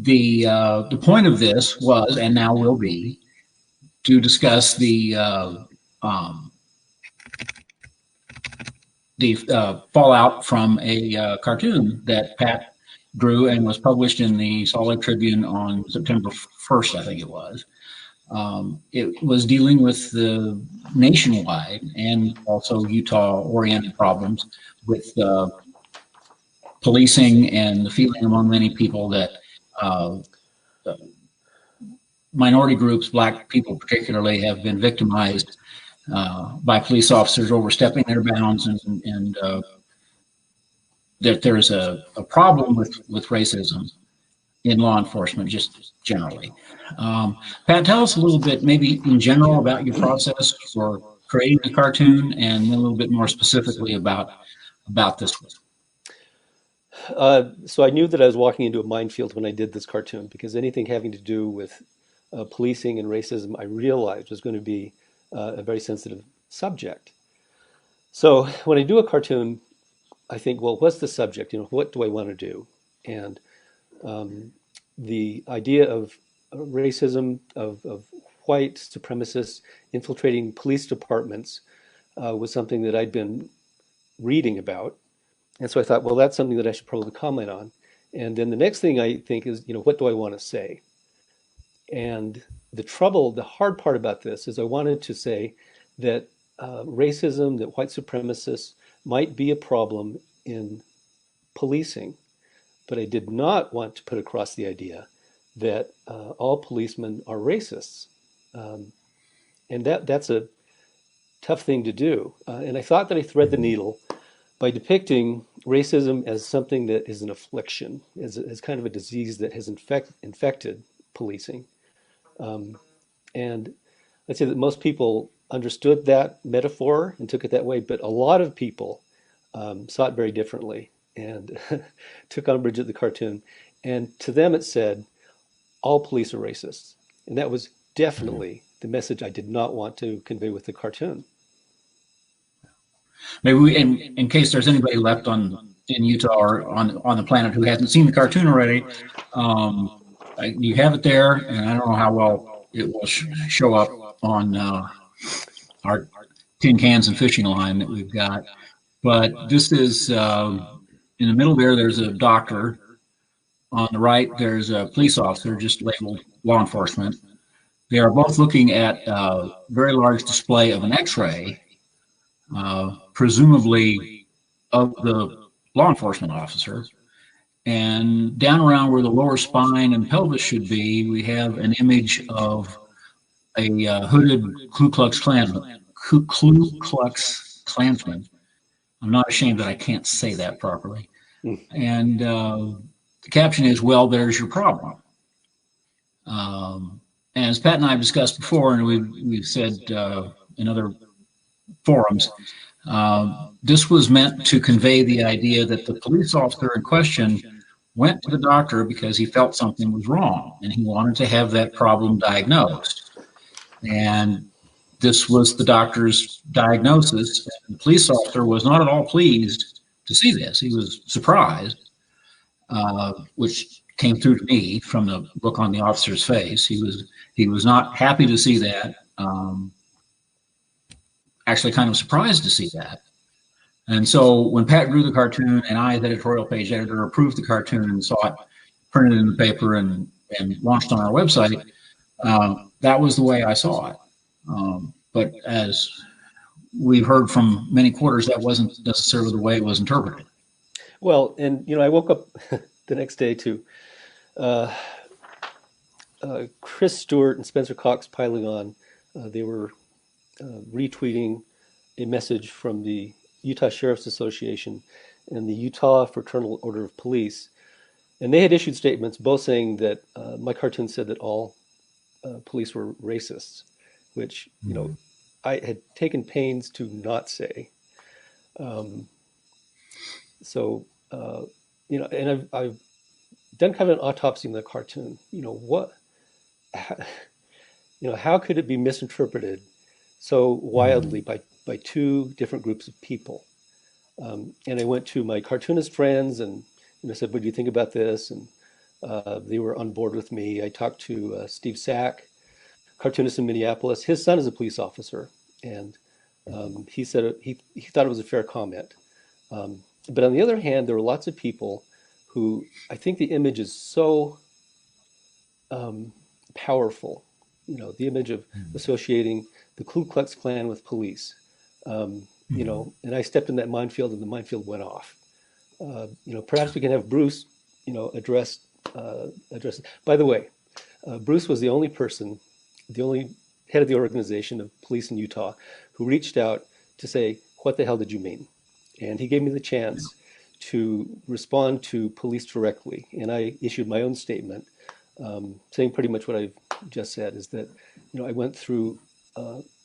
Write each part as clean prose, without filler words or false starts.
The point of this was, and now will be, to discuss the fallout from a cartoon that Pat drew and was published in the Salt Lake Tribune on September 1st, I think it was. It was dealing with the nationwide and also Utah-oriented problems with policing and the feeling among many people that minority groups, Black people particularly, have been victimized by police officers overstepping their bounds, and that there's a problem with racism in law enforcement, just generally. Pat, tell us a little bit, maybe in general, about your process for creating the cartoon, and then a little bit more specifically about this one. So I knew that I was walking into a minefield when I did this cartoon, because anything having to do with policing and racism, I realized was going to be a very sensitive subject. So when I do a cartoon, I think, well, what's the subject? What do I want to do? And the idea of racism, of white supremacists infiltrating police departments was something that I'd been reading about. And so I thought, well, that's something that I should probably comment on. And then the next thing I think is, what do I want to say? And the hard part about this is I wanted to say that racism, that white supremacists might be a problem in policing, but I did not want to put across the idea that all policemen are racists. And that's a tough thing to do. And I thought that I thread the needle by depicting racism as something that is an affliction, as kind of a disease that has infected policing. And I'd say that most people understood that metaphor and took it that way, but a lot of people saw it very differently and took umbrage at the cartoon. And to them it said, all police are racists. And that was definitely the message I did not want to convey with the cartoon. Maybe we, in case there's anybody left in Utah or on the planet who hasn't seen the cartoon already, you have it there, and I don't know how well it will show up on our tin cans and fishing line that we've got. But this is in the middle there. There's a doctor. On the right, there's a police officer, just labeled law enforcement. They are both looking at a very large display of an X-ray, presumably of the law enforcement officer. And down around where the lower spine and pelvis should be, we have an image of a hooded Ku Klux Klansman. I'm not ashamed that I can't say that properly. And the caption is, "Well, there's your problem." And as Pat and I have discussed before, and we've said in other forums, this was meant to convey the idea that the police officer in question went to the doctor because he felt something was wrong and he wanted to have that problem diagnosed. And this was the doctor's diagnosis. And the police officer was not at all pleased to see this. He was surprised, which came through to me from the look on the officer's face. He was not happy to see that. Actually kind of surprised to see that. And so when Pat drew the cartoon and I, as editorial page editor, approved the cartoon and saw it printed in the paper and launched on our website, that was the way I saw it. But as we've heard from many quarters, that wasn't necessarily the way it was interpreted. Well, and I woke up the next day to Chris Stewart and Spencer Cox piling on. They were retweeting a message from the Utah Sheriff's Association and the Utah Fraternal Order of Police. And they had issued statements both saying that my cartoon said that all police were racists, which, I had taken pains to not say. And I've done kind of an autopsy in the cartoon. How could it be misinterpreted so wildly by two different groups of people? And I went to my cartoonist friends and I said, "What do you think about this?" And They were on board with me. I talked to Steve Sack, cartoonist in Minneapolis. His son is a police officer, and he said he thought it was a fair comment. But on the other hand, there were lots of people who I think the image is so powerful. You know, the image of associating the Ku Klux Klan with police. You know, and I stepped in that minefield, and the minefield went off. You know, perhaps we can have Bruce, you know, address. By the way, Bruce was the only person, the only head of the organization of police in Utah, who reached out to say, "What the hell did you mean?" And he gave me the chance to respond to police directly, and I issued my own statement, saying pretty much what I've just said. Is that, you know, I went through.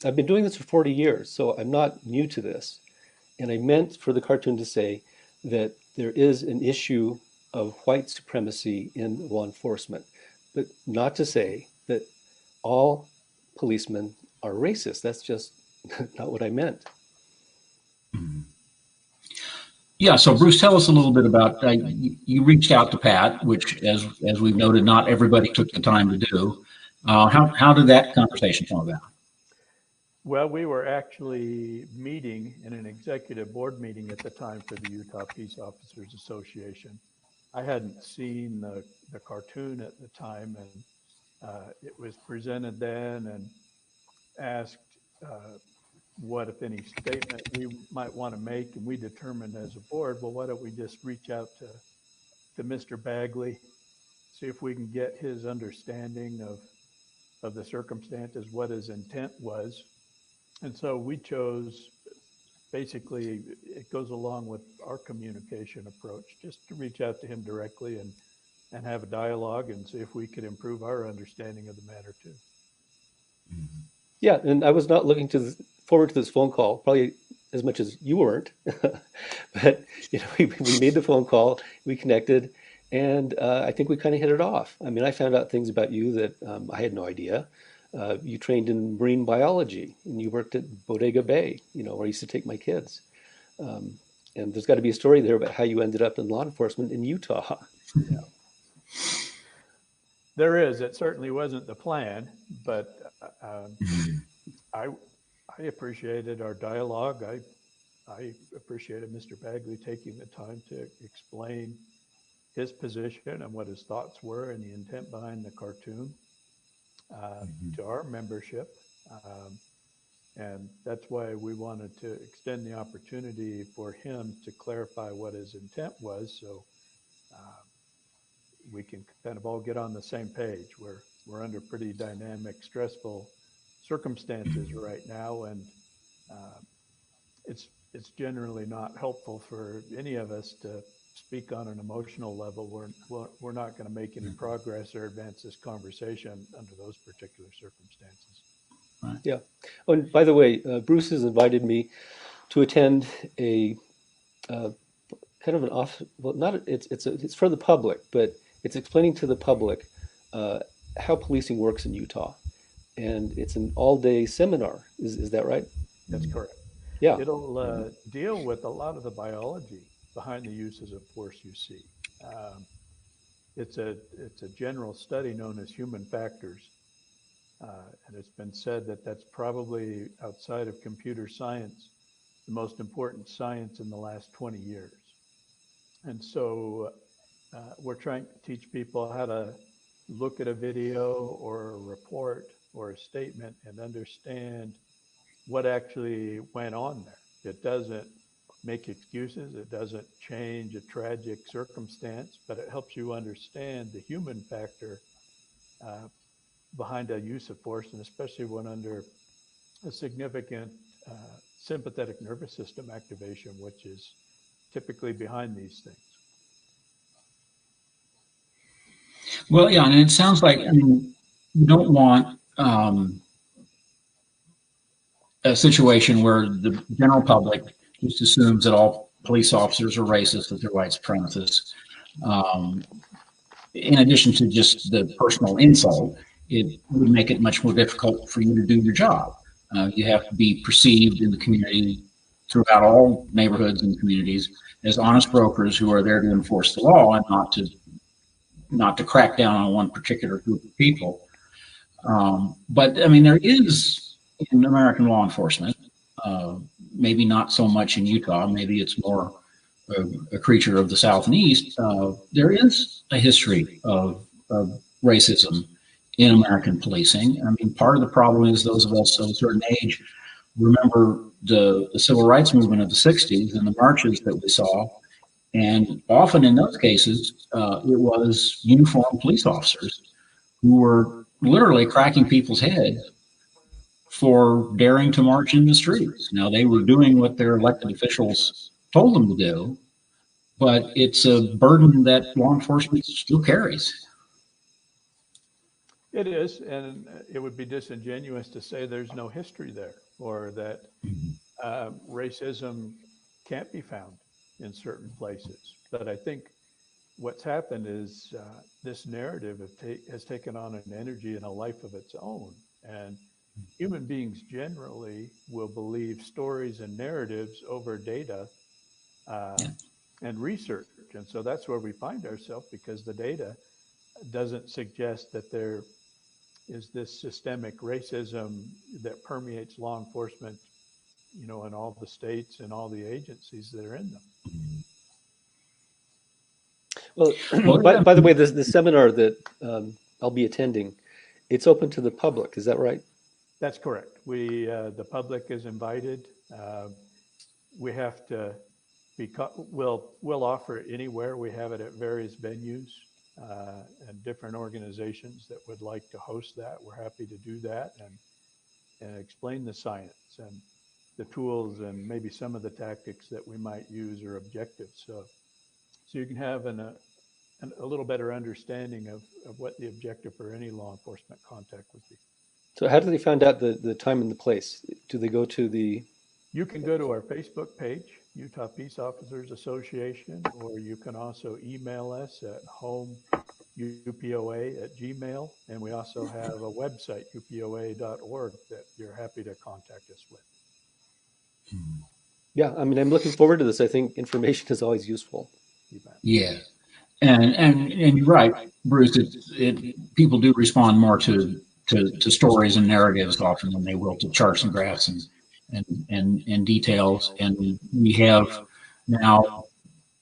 I've been doing this for 40 years, so I'm not new to this. And I meant for the cartoon to say that there is an issue of white supremacy in law enforcement, but not to say that all policemen are racist. That's just not what I meant. Yeah, so Bruce, tell us a little bit about, you reached out to Pat, which, as we've noted, not everybody took the time to do. How did that conversation come about? Well, we were actually meeting in an executive board meeting at the time for the Utah Peace Officers Association. I hadn't seen the cartoon at the time, and it was presented then and asked what, if any, statement we might want to make. And we determined as a board, well, why don't we just reach out to Mr. Bagley, see if we can get his understanding of the circumstances, what his intent was. And so we chose, basically, it goes along with our communication approach, just to reach out to him directly and have a dialogue and see if we could improve our understanding of the matter too. Yeah, and I was not looking forward to this phone call, probably as much as you weren't. But you know, we made the phone call, we connected, and I think we kind of hit it off. I mean, I found out things about you that I had no idea. You trained in marine biology, and you worked at Bodega Bay, you know, where I used to take my kids. And there's got to be a story there about how you ended up in law enforcement in Utah. Yeah. There is. It certainly wasn't the plan, but I appreciated our dialogue. I appreciated Mr. Bagley taking the time to explain his position and what his thoughts were and the intent behind the cartoon to our membership. And that's why we wanted to extend the opportunity for him to clarify what his intent was, so we can kind of all get on the same page. We're under pretty dynamic, stressful circumstances right now, and it's generally not helpful for any of us to speak on an emotional level. We're not going to make any progress or advance this conversation under those particular circumstances. Right. Yeah. Oh, and by the way, Bruce has invited me to attend a kind of an it's for the public, but it's explaining to the public how policing works in Utah, and it's an all-day seminar. Is that right? That's correct. Yeah. It'll deal with a lot of the biology behind the uses of force you see. It's a general study known as human factors. And it's been said that that's probably, outside of computer science, the most important science in the last 20 years. And so we're trying to teach people how to look at a video or a report or a statement and understand what actually went on there. It doesn't make excuses. It doesn't change a tragic circumstance, but it helps you understand the human factor behind a use of force, and especially when under a significant sympathetic nervous system activation, which is typically behind these things. Well, yeah, and it sounds like, I mean, you don't want a situation where the general public just assumes that all police officers are racist, that they're white supremacists. In addition to just the personal insult, it would make it much more difficult for you to do your job. You have to be perceived in the community, throughout all neighborhoods and communities, as honest brokers who are there to enforce the law and not to not to crack down on one particular group of people. But I mean, there is in American law enforcement, maybe not so much in Utah, maybe it's more a creature of the South and East. There is a history of racism in American policing. I mean, part of the problem is those of us of a certain age remember the civil rights movement of the 60s and the marches that we saw. And often in those cases, it was uniformed police officers who were literally cracking people's head for daring to march in the streets. Now, they were doing what their elected officials told them to do, but it's a burden that law enforcement still carries. It is, and it would be disingenuous to say there's no history there, or that racism can't be found in certain places. But I think what's happened is this narrative has taken on an energy and a life of its own. And human beings generally will believe stories and narratives over data and research. And so that's where we find ourselves, because the data doesn't suggest that there is this systemic racism that permeates law enforcement, in all the states and all the agencies that are in them. Well, by the way, the seminar that I'll be attending, it's open to the public. Is that right? That's correct. The public is invited. We have to we'll offer it anywhere. We have it at various venues and different organizations that would like to host that. We're happy to do that and explain the science and the tools and maybe some of the tactics that we might use or objectives. So you can have a little better understanding of what the objective for any law enforcement contact would be. So how do they find out the time and the place? Do they go to the... You can go to our Facebook page, Utah Peace Officers Association, or you can also email us at homeupoa@gmail. And we also have a website, upoa.org, that you're happy to contact us with. Yeah, I mean, I'm looking forward to this. I think information is always useful. Yeah. And you're right, Bruce, people do respond more to stories and narratives often than they will to charts and graphs and details. And we have now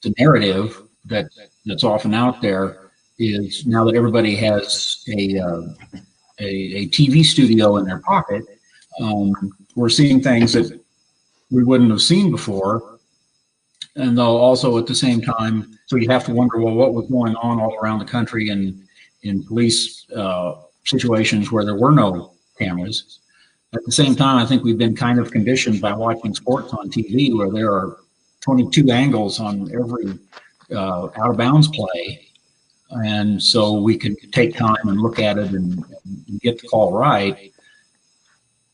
the narrative that's often out there is, now that everybody has a TV studio in their pocket, we're seeing things that we wouldn't have seen before. And though also at the same time, so you have to wonder, well, what was going on all around the country in police situations where there were no cameras. At the same time, I think we've been kind of conditioned by watching sports on TV where there are 22 angles on every out of bounds play. And so we can take time and look at it and get the call right.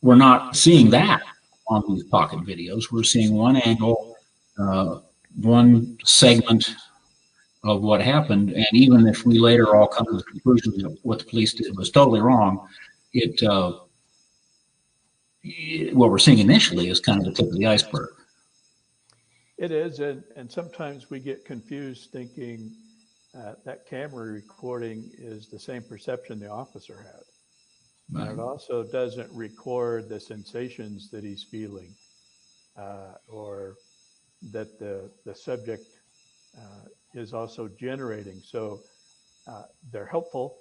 We're not seeing that on these pocket videos. We're seeing one angle, one segment of what happened. And even if we later all come to the conclusion that what the police did was totally wrong, what we're seeing initially is kind of the tip of the iceberg. It is, and sometimes we get confused thinking that camera recording is the same perception the officer had. Right. And it also doesn't record the sensations that he's feeling or that the subject is also generating. So they're helpful,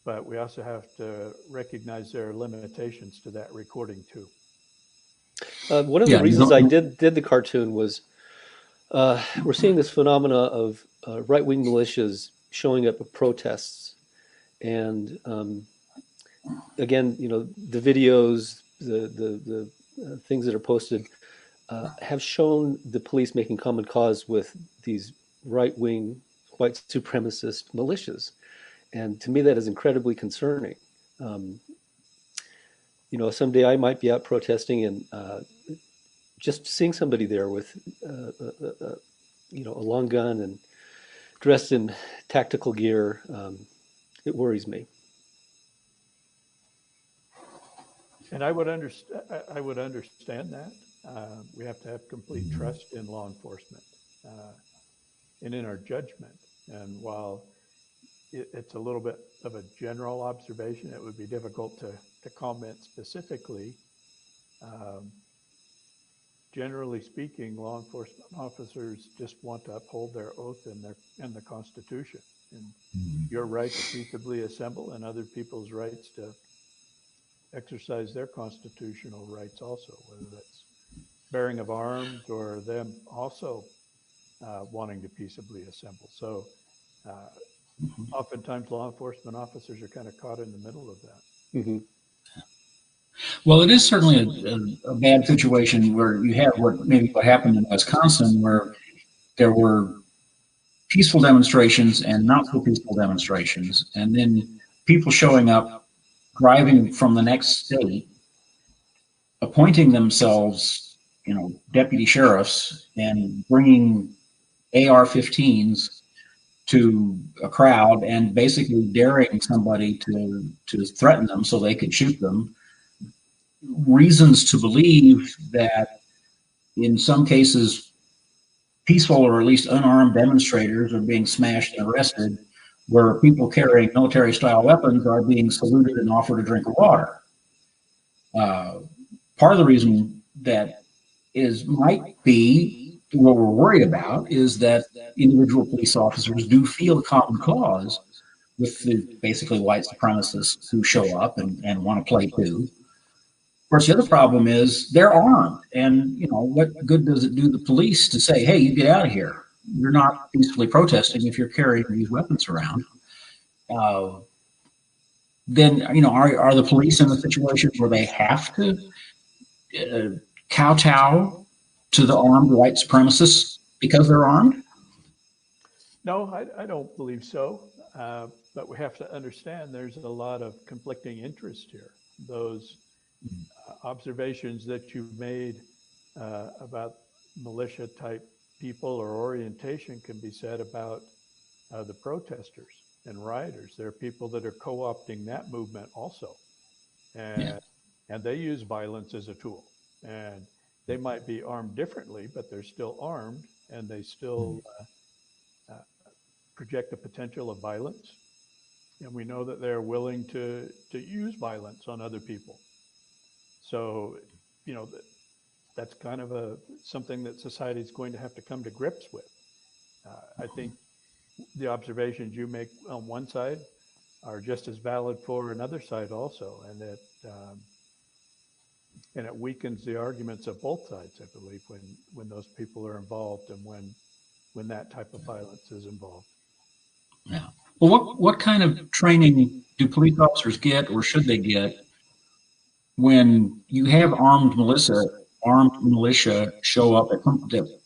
but we also have to recognize there are limitations to that recording too. One of the reasons I did the cartoon was we're seeing this phenomena of right-wing militias showing up at protests, and again, the videos, the things that are posted have shown the police making common cause with these right-wing white supremacist militias, and to me that is incredibly concerning. Someday I might be out protesting, and just seeing somebody there with a long gun and dressed in tactical gear, it worries me. And I would understand that. We have to have complete trust in law enforcement and in our judgment. And while it's a little bit of a general observation. It would be difficult to comment specifically. Um, Generally speaking, law enforcement officers just want to uphold their oath and the Constitution, and your right to peaceably assemble, and other people's rights to exercise their constitutional rights also, whether that's bearing of arms or them also wanting to peaceably assemble. So oftentimes law enforcement officers are kind of caught in the middle of that. Mm-hmm. Well, it is certainly a bad situation where you have what happened in Wisconsin, where there were peaceful demonstrations and not so peaceful demonstrations, and then people showing up, driving from the next state, appointing themselves, deputy sheriffs, and bringing AR-15s to a crowd and basically daring somebody to threaten them so they could shoot them. Reasons to believe that in some cases, peaceful or at least unarmed demonstrators are being smashed and arrested, where people carrying military-style weapons are being saluted and offered a drink of water. Part of the reason that might be what we're worried about is that individual police officers do feel a common cause with the basically white supremacists who show up and want to play too. Of course, the other problem is they're armed, and what good does it do the police to say, "Hey, you get out of here. You're not peacefully protesting if you're carrying these weapons around." Then are the police in a situation where they have to kowtow to the armed white supremacists because they're armed? No, I don't believe so. But we have to understand there's a lot of conflicting interest here. Those observations that you've made about militia type people or orientation can be said about the protesters and rioters. There are people that are co-opting that movement also. And they use violence as a tool. And they might be armed differently, but they're still armed, and they still project the potential of violence. And we know that they're willing to use violence on other people. So, that's kind of something that society is going to have to come to grips with. I think the observations you make on one side are just as valid for another side also, and it weakens the arguments of both sides, I believe, when those people are involved and when that type of violence is involved. Yeah. Well, what kind of training do police officers get, or should they get, when you have armed militia show up at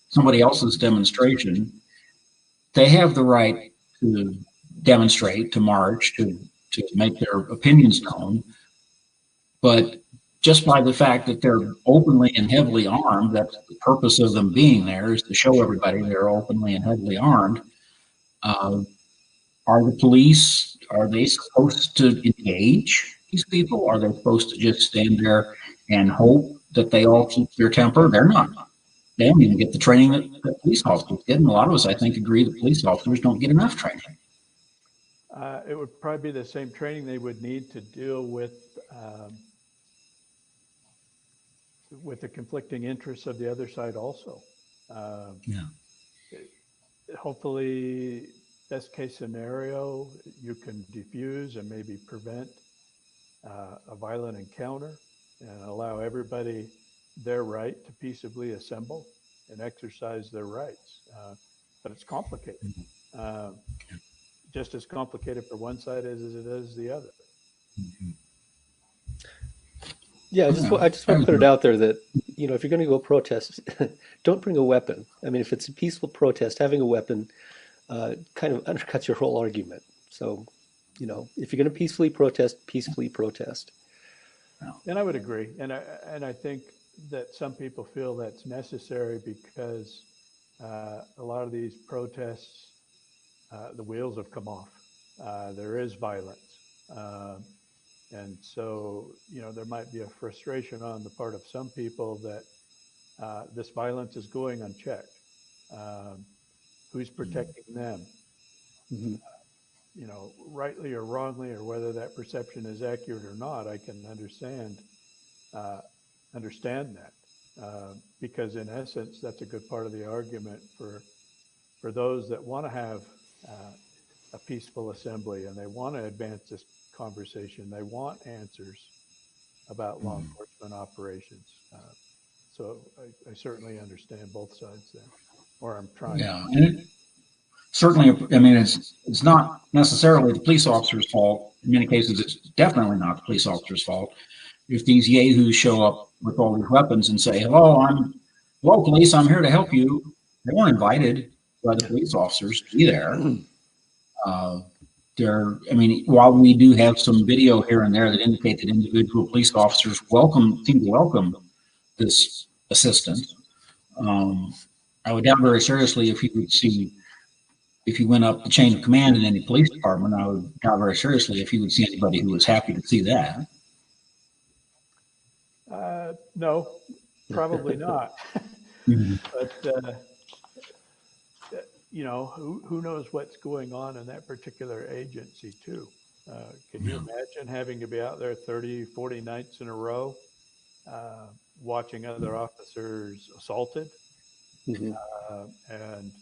somebody else's demonstration? They have the right to demonstrate, to march, to make their opinions known, but just by the fact that they're openly and heavily armed, that's the purpose of them being there, is to show everybody they're openly and heavily armed. Are the police, are they supposed to engage these people? Are they supposed to just stand there and hope that they all keep their temper? They're not. They don't even get the training that police officers get. And a lot of us, I think, agree that police officers don't get enough training. It would probably be the same training they would need to deal with the conflicting interests of the other side also. Hopefully, best case scenario, you can diffuse and maybe prevent a violent encounter and allow everybody their right to peaceably assemble and exercise their rights. But it's complicated. Just as complicated for one side as it is the other. Yeah, I just want to put it out there that, if you're going to go protest, don't bring a weapon. I mean, if it's a peaceful protest, having a weapon kind of undercuts your whole argument. So, if you're going to peacefully protest, peacefully protest. And I would agree. And I think that some people feel that's necessary because a lot of these protests, the wheels have come off. There is violence. And so, there might be a frustration on the part of some people that this violence is going unchecked. Who's protecting them? Mm-hmm. rightly or wrongly, or whether that perception is accurate or not, I can uh, understand that, because in essence, that's a good part of the argument for those that want to have uh, a peaceful assembly and they want to advance this conversation. They want answers about law enforcement operations. So I certainly understand both sides there, or I'm trying to. Yeah, and certainly, I mean, it's not necessarily the police officer's fault. In many cases, it's definitely not the police officer's fault. If these yahoos show up with all these weapons and say, hello, police, I'm here to help you," they weren't invited by the police officers to be there. Uh, I mean, while we do have some video here and there that indicate that individual police officers seem to welcome this assistance, um, I would doubt very seriously if you went up the chain of command in any police department, I would doubt very seriously if you would see anybody who was happy to see that. No, probably not. Mhm. But who knows what's going on in that particular agency too? Can you imagine having to be out there 30, 40 nights in a row, uh, watching other officers assaulted, Mhm. and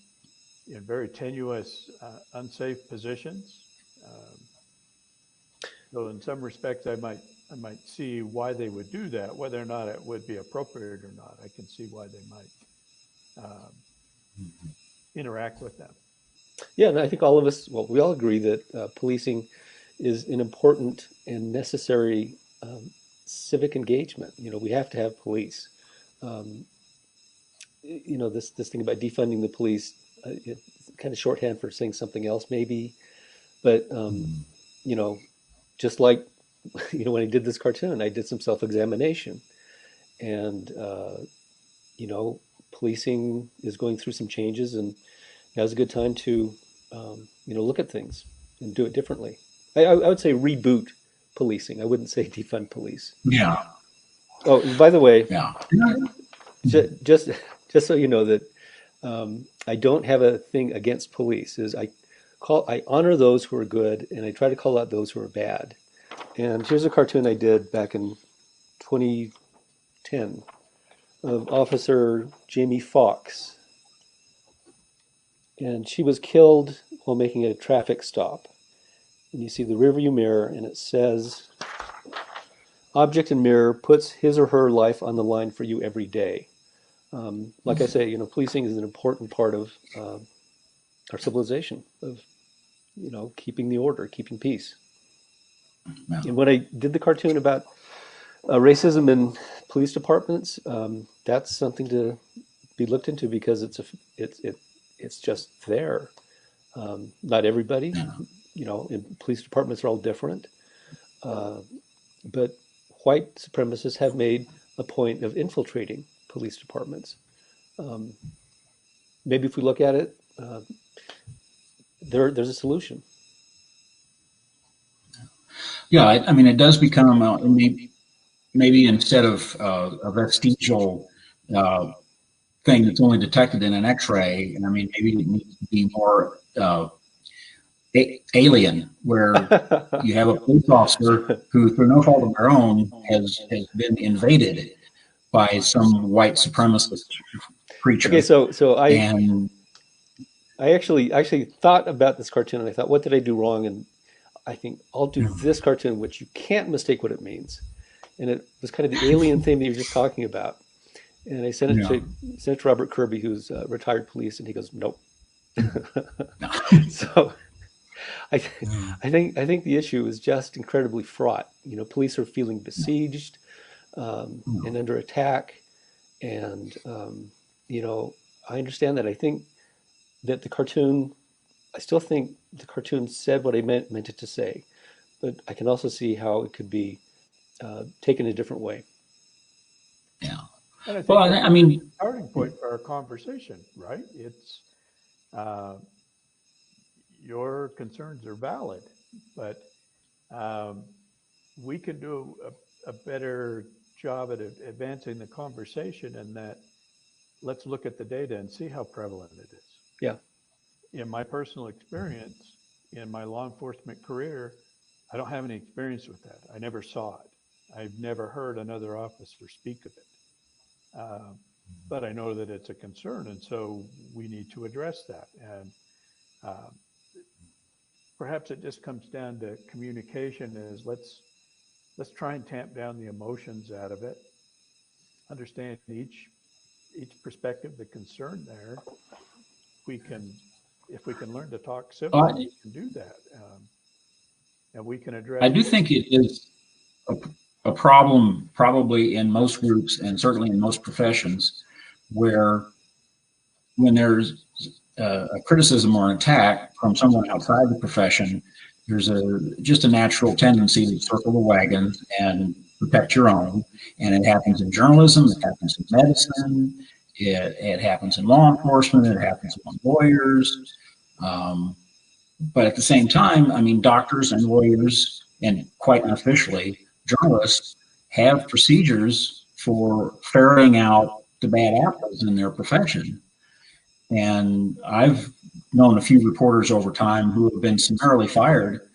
in very tenuous, unsafe positions? Um, so in some respects, I might see why they would do that. Whether or not it would be appropriate or not, I can see why they might interact with them. Yeah, and I think all of us, well, we all agree that policing is an important and necessary civic engagement. We have to have police. Um, this thing about defunding the police, it's kind of shorthand for saying something else, maybe. But you know, just like when I did this cartoon, I did some self-examination, and you know, policing is going through some changes, and now's a good time to look at things and do it differently. I would say reboot policing. I wouldn't say defund police. Yeah, Oh, and by the way, yeah. just just so you know that I don't have a thing against police. I honor those who are good, and I try to call out those who are bad. And here's a cartoon I did back in 2010 of Officer Jamie Foxx, and she was killed while making a traffic stop. And you see the rearview mirror, and it says, "Object in mirror puts his or her life on the line for you every day." Like I say, policing is an important part of our civilization, of keeping the order, keeping peace. Yeah. And when I did the cartoon about racism in police departments, that's something to be looked into because it's just there. Not everybody, in police departments are all different, uh, but white supremacists have made a point of infiltrating police departments. Um, Maybe if we look at it, there's a solution. Yeah, I mean, it does become maybe instead of a vestigial thing that's only detected in an X-ray, and I mean, maybe it needs to be more alien, where you have a police officer who, through no fault of their own, has been invaded by some white supremacist creature, Okay, so and I actually thought about this cartoon and I thought, what did I do wrong? And I think I'll do this cartoon, which you can't mistake what it means. And it was kind of the alien thing that you were just talking about. And I sent it to Robert Kirby, who's retired police, and he goes, "Nope." So I, I think the issue is just incredibly fraught. Police are feeling besieged and under attack, and I understand that. I think that I still think the cartoon said what I meant it to say, but I can also see how it could be taken a different way. yeah. And I think Well, that's I mean, a starting point for our conversation, right? It's uh, your concerns are valid, but um, we can do a better job at advancing the conversation in that let's look at the data and see how prevalent it is. Yeah. In my personal experience, in my law enforcement career, I don't have any experience with that. I never saw it. I've never heard another officer speak of it. But I know that it's a concern, and so we need to address that. And perhaps it just comes down to communication. Is let's try and tamp down the emotions out of it. Understand each perspective, the concern there. If we can learn to talk civilly, we can do that, and we can address. I do think it is a problem probably in most groups and certainly in most professions where when there's a criticism or an attack from someone outside the profession, there's just a natural tendency to circle the wagon and protect your own. And it happens in journalism, it happens in medicine, it happens in law enforcement, it happens among lawyers. But at the same time, I mean, doctors and lawyers, and quite unofficially, journalists have procedures for ferreting out the bad apples in their profession. And I've known a few reporters over time who have been summarily fired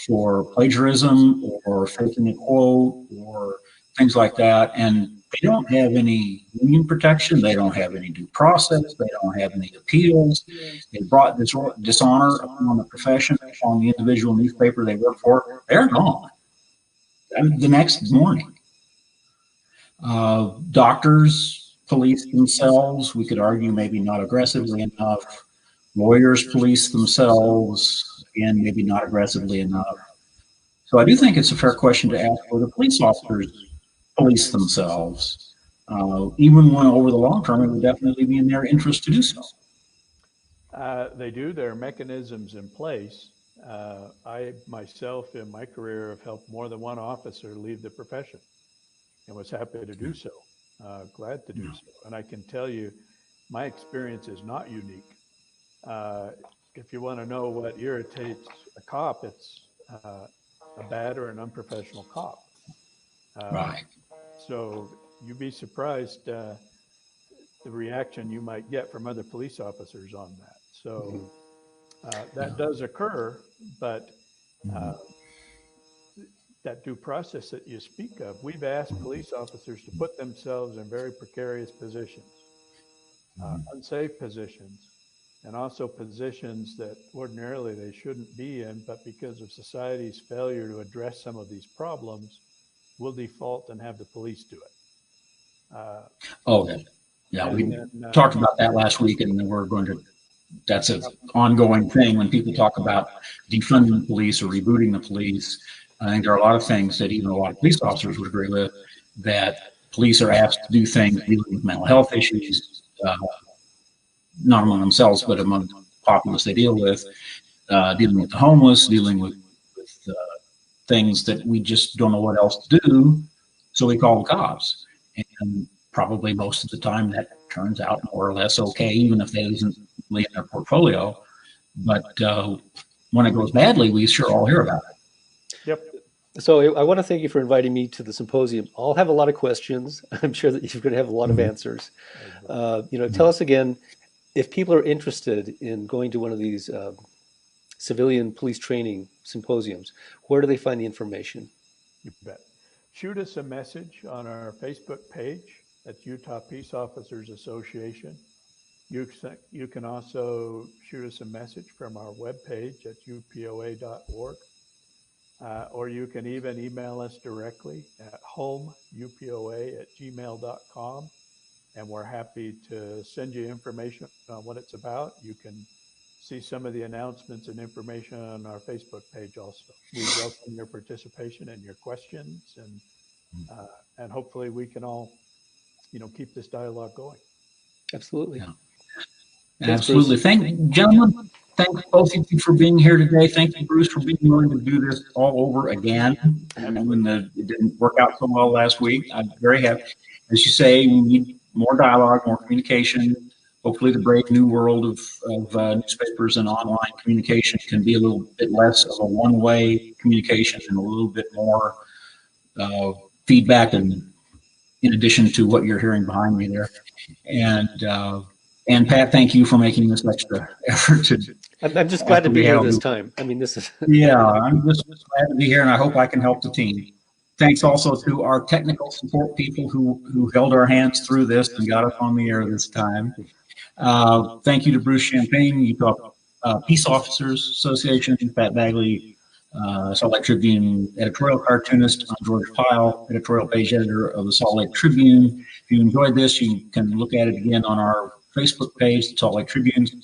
for plagiarism or faking a quote or things like that. And they don't have any union protection. They don't have any due process. They don't have any appeals. They brought dishonor upon the profession, on the individual newspaper they work for. They're gone the next morning. Doctors police themselves. We could argue maybe not aggressively enough. Lawyers police themselves, again, maybe not aggressively enough. So I do think it's a fair question to ask whether police officers police themselves, even when over the long term it would definitely be in their interest to do so. They do. There are mechanisms in place. I myself in my career have helped more than one officer leave the profession and was happy to do so, glad to do so. And I can tell you, my experience is not unique. If you want to know what irritates a cop, it's a bad or an unprofessional cop. Right. So you'd be surprised the reaction you might get from other police officers on that. So that does occur, but that due process that you speak of, we've asked police officers to put themselves in very precarious positions, unsafe positions, and also positions that ordinarily they shouldn't be in, but because of society's failure to address some of these problems, we'll default and have the police do it. We talked about that last week, and we're going to, that's an ongoing thing when people talk about defunding the police or rebooting the police. I think there are a lot of things that even a lot of police officers would agree with, that police are asked to do things dealing with mental health issues, not among themselves, but among the populace they deal with, dealing with the homeless, dealing with things that we just don't know what else to do, so we call the cops. And probably most of the time that turns out more or less okay, even if that isn't in their portfolio. But when it goes badly, we sure all hear about it. Yep. So I want to thank you for inviting me to the symposium. I'll have a lot of questions. I'm sure that you're going to have a lot of answers. Tell us again, if people are interested in going to one of these civilian police training symposiums, where do they find the information? You bet. Shoot us a message on our Facebook page. That's Utah Peace Officers Association. You can also shoot us a message from our webpage at upoa.org. Or you can even email us directly at homeupoa@gmail.com. And we're happy to send you information on what it's about. You can see some of the announcements and information on our Facebook page also. We welcome your participation and your questions, and hopefully we can all, keep this dialogue going. Absolutely. Yeah. Absolutely. Gentlemen, thank both of you for being here today. Thank you, Bruce, for being willing to do this all over again. And when it didn't work out so well last week, I'm very happy. As you say, we need more dialogue, more communication. Hopefully the brave new world of newspapers and online communication can be a little bit less of a one-way communication and a little bit more feedback, and in addition to what you're hearing behind me there. And Pat, thank you for making this extra effort to I'm just glad after to be we here had this time. I mean, this is Yeah, I'm just glad to be here, and I hope I can help the team. Thanks also to our technical support people who held our hands through this and got us on the air this time. Thank you to Bruce Champagne, Utah Peace Officers Association, Pat Bagley, Salt Lake Tribune editorial cartoonist, I'm George Pyle, editorial page editor of the Salt Lake Tribune. If you enjoyed this, you can look at it again on our Facebook page, the Salt Lake Tribune's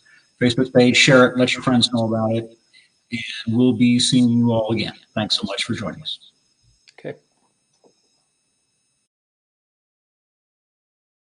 Facebook page. Share it, let your friends know about it, and we'll be seeing you all again. Thanks so much for joining us.